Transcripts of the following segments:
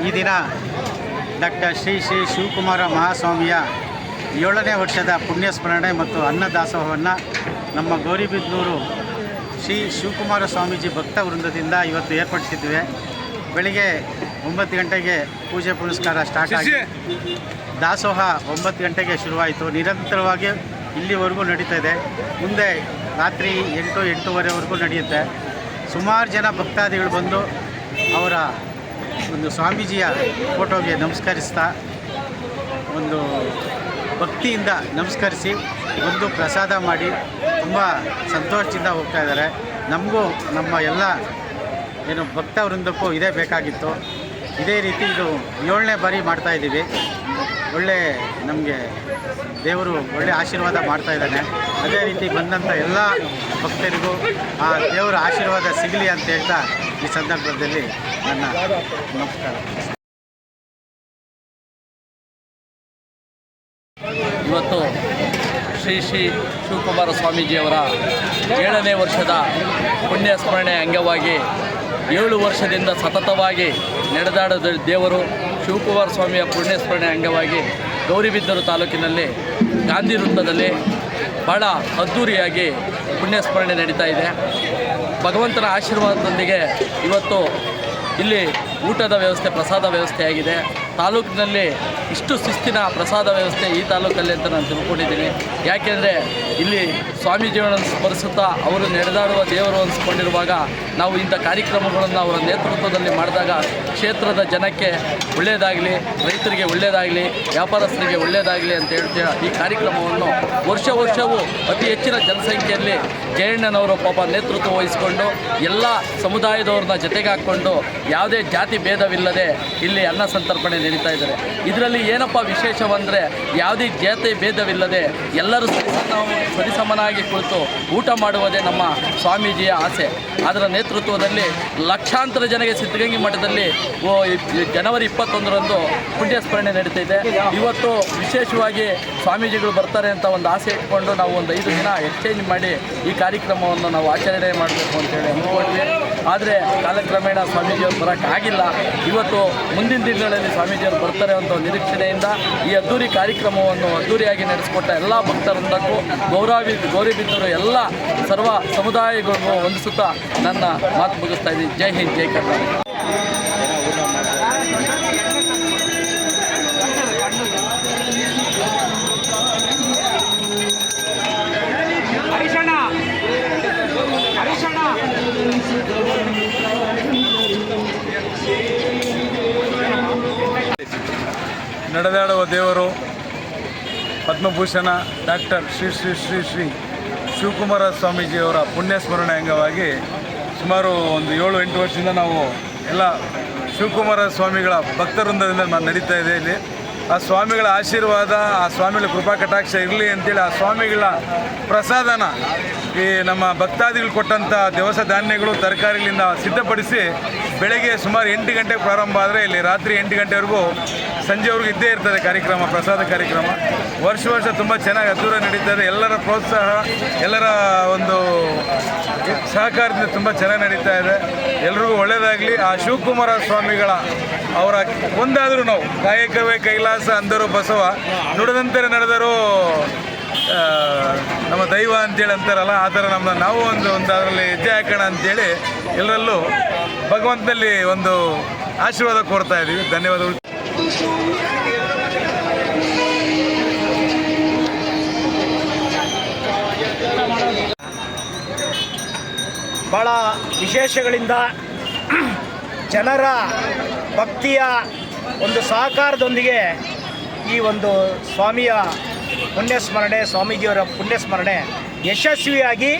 ಈ ದಿನ ಡಾಕ್ಟರ್ ಶ್ರೀ ಶ್ರೀ ಶಿವಕುಮಾರ ಮಹಾಸ್ವಾಮಿಯ 7ನೇ ವರ್ಷದ ಪುಣ್ಯಸ್ಮರಣೆ ಮತ್ತು ಅನ್ನದಾಸೋಹವನ್ನು ನಮ್ಮ ಗೌರಿಬಿದನೂರು ಶ್ರೀ ಶಿವಕುಮಾರ ಸ್ವಾಮೀಜಿ ಭಕ್ತ ವೃಂದದಿಂದ ಇವತ್ತು ಏರ್ಪಡಿಸಿದ್ದೇವೆ. ಬೆಳಿಗ್ಗೆ 9 ಗಂಟೆಗೆ ಪೂಜೆ ಪುನಸ್ಕಾರ ಸ್ಟಾರ್ಟ್ ಆಗಿ ದಾಸೋಹ 9 ಗಂಟೆಗೆ ಶುರುವಾಯಿತು. ನಿರಂತರವಾಗಿ ಇಲ್ಲಿವರೆಗೂ ನಡೀತಾ ಇದೆ. ಮುಂದೆ ರಾತ್ರಿ 8-8:30ವರೆಗೂ ನಡೆಯುತ್ತೆ. ಸುಮಾರು ಜನ ಭಕ್ತಾದಿಗಳು ಬಂದು ಅವರ ಒಂದು ಸ್ವಾಮೀಜಿಯ ಫೋಟೋಗೆ ನಮಸ್ಕರಿಸ್ತಾ ಒಂದು ಭಕ್ತಿಯಿಂದ ನಮಸ್ಕರಿಸಿ ಒಂದು ಪ್ರಸಾದ ಮಾಡಿ ತುಂಬ ಸಂತೋಷದಿಂದ ಹೋಗ್ತಾ ಇದ್ದಾರೆ. ನಮಗೂ ನಮ್ಮ ಎಲ್ಲ ಏನು ಭಕ್ತ ವೃಂದಕ್ಕೂ ಇದೇ ಬೇಕಾಗಿತ್ತು. ಇದೇ ರೀತಿ ಇದು 7ನೇ ಬಾರಿ ಮಾಡ್ತಾಯಿದ್ದೀವಿ. ಒಳ್ಳೆ ನಮಗೆ ದೇವರು ಒಳ್ಳೆ ಆಶೀರ್ವಾದ ಮಾಡ್ತಾಯಿದ್ದಾನೆ. ಅದೇ ರೀತಿ ಬಂದಂಥ ಎಲ್ಲ ಭಕ್ತರಿಗೂ ಆ ದೇವರ ಆಶೀರ್ವಾದ ಸಿಗಲಿ ಅಂತ ಹೇಳ್ತಾ ಈ ಸಂದರ್ಭದಲ್ಲಿ ನನ್ನ ನಮಸ್ಕಾರ. ಇವತ್ತು ಶ್ರೀ ಶ್ರೀ ಶಿವಕುಮಾರ ಸ್ವಾಮೀಜಿಯವರ 7ನೇ ವರ್ಷದ ಪುಣ್ಯ ಸ್ಮರಣೆ ಅಂಗವಾಗಿ 7 ವರ್ಷದಿಂದ ಸತತವಾಗಿ ನಡೆದಾಡದ ದೇವರು ಶಿವಕುಮಾರ ಸ್ವಾಮಿಯ ಪುಣ್ಯ ಸ್ಮರಣೆ ಅಂಗವಾಗಿ ಗೌರಿಬಿದನೂರು ತಾಲೂಕಿನಲ್ಲಿ ಗಾಂಧಿ ವೃತ್ತದಲ್ಲಿ ಭಾಳ ಅದ್ಧೂರಿಯಾಗಿ ಪುಣ್ಯ ಸ್ಮರಣೆ ನಡೀತಾ ಇದೆ. ಭಗವಂತನ ಆಶೀರ್ವಾದದೊಂದಿಗೆ ಇವತ್ತು ಇಲ್ಲಿ ಊಟದ ವ್ಯವಸ್ಥೆ, ಪ್ರಸಾದ ವ್ಯವಸ್ಥೆಯಾಗಿದೆ. ತಾಲೂಕಿನಲ್ಲಿ ಇಷ್ಟು ಶಿಸ್ತಿನ ಪ್ರಸಾದ ವ್ಯವಸ್ಥೆ ಈ ತಾಲೂಕಲ್ಲಿ ಅಂತ ನಾನು ತಿಳ್ಕೊಂಡಿದ್ದೀನಿ. ಯಾಕೆಂದರೆ ಇಲ್ಲಿ ಸ್ವಾಮೀಜಿಗಳನ್ನು ಸ್ಮರಿಸುತ್ತಾ ಅವರು ನಡೆದಾಡುವ ದೇವರು ಅನಿಸ್ಕೊಂಡಿರುವಾಗ ನಾವು ಇಂಥ ಕಾರ್ಯಕ್ರಮಗಳನ್ನು ಅವರ ನೇತೃತ್ವದಲ್ಲಿ ಮಾಡಿದಾಗ ಕ್ಷೇತ್ರದ ಜನಕ್ಕೆ ಒಳ್ಳೆಯದಾಗಲಿ, ರೈತರಿಗೆ ಒಳ್ಳೆಯದಾಗಲಿ, ವ್ಯಾಪಾರಸ್ಥರಿಗೆ ಒಳ್ಳೆಯದಾಗಲಿ ಅಂತ ಹೇಳ್ತೀವಿ. ಈ ಕಾರ್ಯಕ್ರಮವನ್ನು ವರ್ಷವೂ ಅತಿ ಹೆಚ್ಚಿನ ಜನಸಂಖ್ಯೆಯಲ್ಲಿ ಜಯಣ್ಣನವರು ಪಾಪ ನೇತೃತ್ವ ವಹಿಸಿಕೊಂಡು ಎಲ್ಲ ಸಮುದಾಯದವ್ರನ್ನ ಜೊತೆಗೆ ಹಾಕ್ಕೊಂಡು ಯಾವುದೇ ಜಾತಿ ಭೇದವಿಲ್ಲದೆ ಇಲ್ಲಿ ಅನ್ನ ಸಂತರ್ಪಣೆ ನಡೀತಾ ಇದ್ದಾರೆ. ಇದರಲ್ಲಿ ಏನಪ್ಪ ವಿಶೇಷವಂದರೆ ಯಾವುದೇ ಜಾತಿ ಭೇದವಿಲ್ಲದೆ ಎಲ್ಲರೂ ಸರಿಸಮನಾಗಿ ಕುಳಿತು ಊಟ ಮಾಡುವುದೇ ನಮ್ಮ ಸ್ವಾಮೀಜಿಯ ಆಸೆ. ಅದರ ನೇತೃತ್ವದಲ್ಲಿ ಲಕ್ಷಾಂತರ ಜನಗೆ ಸಿದ್ಧಗಂಗೆ ಮಠದಲ್ಲಿ ಜನವರಿ 21ರಂದು ಪುಣ್ಯಸ್ಮರಣೆ ನಡೀತಾ ಇದೆ. ಇವತ್ತು ವಿಶೇಷವಾಗಿ ಸ್ವಾಮೀಜಿಗಳು ಬರ್ತಾರೆ ಅಂತ ಒಂದು ಆಸೆ ಇಟ್ಕೊಂಡು ನಾವು ಒಂದು 5 ದಿನ ಎಕ್ಸ್ಚೇಂಜ್ ಮಾಡಿ ಈ ಕಾರ್ಯಕ್ರಮವನ್ನು ನಾವು ಆಚರಣೆ ಮಾಡಬೇಕು ಅಂತೇಳಿ ಅಂದ್ಕೊಂಡ್ವಿ. ಆದರೆ ಕಾಲಕ್ರಮೇಣ ಸ್ವಾಮೀಜಿಯವರು ಬರೋಕ್ಕಾಗಿಲ್ಲ. ಇವತ್ತು ಮುಂದಿನ ದಿನಗಳಲ್ಲಿ ಸ್ವಾಮೀಜಿಯವರು ಬರ್ತಾರೆ ಅಂತ ನಿರೀಕ್ಷಣೆಯಿಂದ ಈ ಅದ್ದೂರಿ ಕಾರ್ಯಕ್ರಮವನ್ನು ಅದ್ದೂರಿಯಾಗಿ ನಡೆಸಿಕೊಟ್ಟ ಎಲ್ಲ ಭಕ್ತರೊಂದಕ್ಕೂ ಗೌರಿಬಿದನೂರು ಎಲ್ಲ ಸರ್ವ ಸಮುದಾಯಗಳಿಗೂ ವಂದಿಸುತ್ತಾ ನನ್ನ ಮಾತು ಮುಗಿಸ್ತಾ ಇದ್ದೀನಿ. ಜೈ ಹಿಂದ್, ಜೈ ಕರ್ನಾಟಕ. ನಡೆದಾಡುವ ದೇವರು ಪದ್ಮಭೂಷಣ ಡಾಕ್ಟರ್ ಶ್ರೀ ಶ್ರೀ ಶ್ರೀ ಶ್ರೀ ಶಿವಕುಮಾರ ಸ್ವಾಮೀಜಿಯವರ ಪುಣ್ಯಸ್ಮರಣೆ ಅಂಗವಾಗಿ ಸುಮಾರು ಒಂದು 7-8 ವರ್ಷದಿಂದ ನಾವು ಎಲ್ಲ ಶಿವಕುಮಾರ ಸ್ವಾಮಿಗಳ ಭಕ್ತವೃಂದದಿಂದ ನಡೀತಾ ಇದೆ. ಇಲ್ಲಿ ಆ ಸ್ವಾಮಿಗಳ ಆಶೀರ್ವಾದ, ಆ ಸ್ವಾಮಿಗಳ ಕೃಪಾ ಕಟಾಕ್ಷ ಇರಲಿ ಅಂತೇಳಿ ಆ ಸ್ವಾಮಿಗಳ ಪ್ರಸಾದನ ಈ ನಮ್ಮ ಭಕ್ತಾದಿಗಳು ಕೊಟ್ಟಂಥ ದವಸ ಧಾನ್ಯಗಳು, ತರಕಾರಿಗಳಿಂದ ಸಿದ್ಧಪಡಿಸಿ ಬೆಳಗ್ಗೆ ಸುಮಾರು 8 ಗಂಟೆಗೆ ಪ್ರಾರಂಭ ಆದರೆ ಇಲ್ಲಿ ರಾತ್ರಿ 8 ಗಂಟೆವರೆಗೂ ಸಂಜೆವರೆಗೂ ಇದ್ದೇ ಇರ್ತದೆ ಕಾರ್ಯಕ್ರಮ, ಪ್ರಸಾದ ಕಾರ್ಯಕ್ರಮ. ವರ್ಷ ತುಂಬ ಚೆನ್ನಾಗಿ ಅದ್ದೂರಿ ನಡೀತದೆ. ಎಲ್ಲರ ಪ್ರೋತ್ಸಾಹ, ಎಲ್ಲರ ಒಂದು ಸಹಕಾರದಿಂದ ತುಂಬ ಚೆನ್ನಾಗಿ ನಡೀತಾ ಇದೆ. ಎಲ್ರಿಗೂ ಒಳ್ಳೆಯದಾಗಲಿ. ಆ ಶಿವಕುಮಾರ ಸ್ವಾಮಿಗಳ ಅವರ ಒಂದಾದರೂ ನಾವು ಕಾಯಕವೇ ಕೈಲಾಸ ಅಂದರು ಬಸವ, ನುಡಿದಂತೆ ನಡೆದರೂ ನಮ್ಮ ದೈವ ಅಂತೇಳಿ ಅಂತಾರಲ್ಲ, ಆ ಥರ ನಾವು ಅದರಲ್ಲಿ ಹೆಜ್ಜೆ ಹಾಕೋಣ ಅಂತೇಳಿ ಎಲ್ಲರಲ್ಲೂ ಭಗವಂತನಲ್ಲಿ ಒಂದು ಆಶೀರ್ವಾದ ಕೋರ್ತಾ ಇದ್ದೀವಿ. ಧನ್ಯವಾದಗಳು. ಭಾಳ ವಿಶೇಷಗಳಿಂದ ಜನರ ಭಕ್ತಿಯ ಒಂದು ಸಹಕಾರದೊಂದಿಗೆ ಈ ಒಂದು ಸ್ವಾಮಿಯ ಪುಣ್ಯಸ್ಮರಣೆ, ಸ್ವಾಮೀಜಿಯವರ ಪುಣ್ಯಸ್ಮರಣೆ ಯಶಸ್ವಿಯಾಗಿ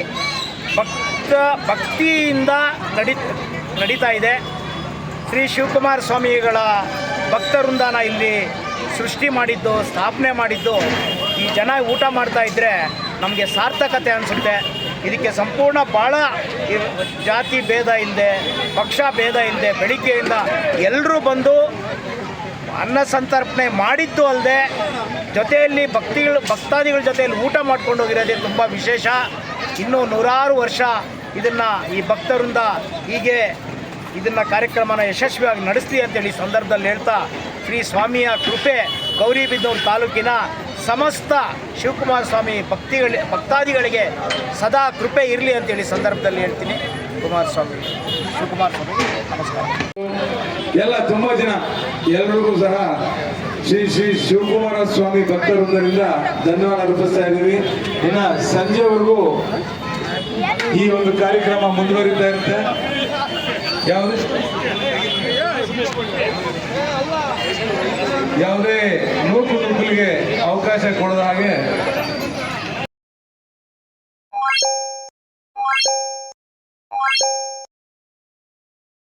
ಭಕ್ತಿಯಿಂದ ನಡೀತಾ ಇದೆ. ಶ್ರೀ ಶಿವಕುಮಾರ ಸ್ವಾಮಿಗಳ ಭಕ್ತವೃಂದನ ಇಲ್ಲಿ ಸೃಷ್ಟಿ ಮಾಡಿದ್ದು, ಸ್ಥಾಪನೆ ಮಾಡಿದ್ದು, ಈ ಜನ ಊಟ ಮಾಡ್ತಾ ಇದ್ದರೆ ನಮಗೆ ಸಾರ್ಥಕತೆ ಅನಿಸುತ್ತೆ. ಇದಕ್ಕೆ ಸಂಪೂರ್ಣ ಭಾಳ ಜಾತಿ ಭೇದ ಇಲ್ಲದೆ, ಪಕ್ಷ ಭೇದ ಇಲ್ಲದೆ ಬೆಳಿಗ್ಗೆಯಿಂದ ಎಲ್ಲರೂ ಬಂದು ಅನ್ನ ಸಂತರ್ಪಣೆ ಮಾಡಿದ್ದು ಅಲ್ಲದೆ ಜೊತೆಯಲ್ಲಿ ಭಕ್ತಾದಿಗಳ ಜೊತೆಯಲ್ಲಿ ಊಟ ಮಾಡ್ಕೊಂಡು ಹೋಗಿರೋದೇ ತುಂಬ ವಿಶೇಷ. ಇನ್ನೂ 100 ವರ್ಷ ಇದನ್ನು ಈ ಭಕ್ತರಿಂದ ಹೀಗೆ ಇದನ್ನು ಕಾರ್ಯಕ್ರಮನ ಯಶಸ್ವಿಯಾಗಿ ನಡೆಸಲಿ ಅಂತೇಳಿ ಸಂದರ್ಭದಲ್ಲಿ ಹೇಳ್ತಾ ಶ್ರೀ ಸ್ವಾಮಿಯ ಕೃಪೆ ಗೌರಿಬಿದನೂರು ತಾಲೂಕಿನ ಸಮಸ್ತ ಶಿವಕುಮಾರ ಸ್ವಾಮಿ ಭಕ್ತಾದಿಗಳಿಗೆ ಸದಾ ಕೃಪೆ ಇರಲಿ ಅಂತೇಳಿ ಸಂದರ್ಭದಲ್ಲಿ ಹೇಳ್ತೀನಿ. ಶಿವಕುಮಾರ ಸ್ವಾಮಿ ನಮಸ್ಕಾರ. ಎಲ್ಲ ತುಂಬ ಜನ ಎಲ್ಲರಿಗೂ ಸಹ ಶ್ರೀ ಶ್ರೀ ಶಿವಕುಮಾರ ಸ್ವಾಮಿ ಭಕ್ತವೃಂದರಿಂದ ಧನ್ಯವಾದ ಅರ್ಪಿಸ್ತಾ ಇದ್ದೀವಿ. ಇನ್ನು ಸಂಜೆವರೆಗೂ ಈ ಒಂದು ಕಾರ್ಯಕ್ರಮ ಮುಂದುವರಿತಾ ಇರುತ್ತೆ. ಯಾವುದೇ ನೂಕು ನುಗ್ಗಲಿಗೆ ಅವಕಾಶ ಕೊಡದ ಹಾಗೆ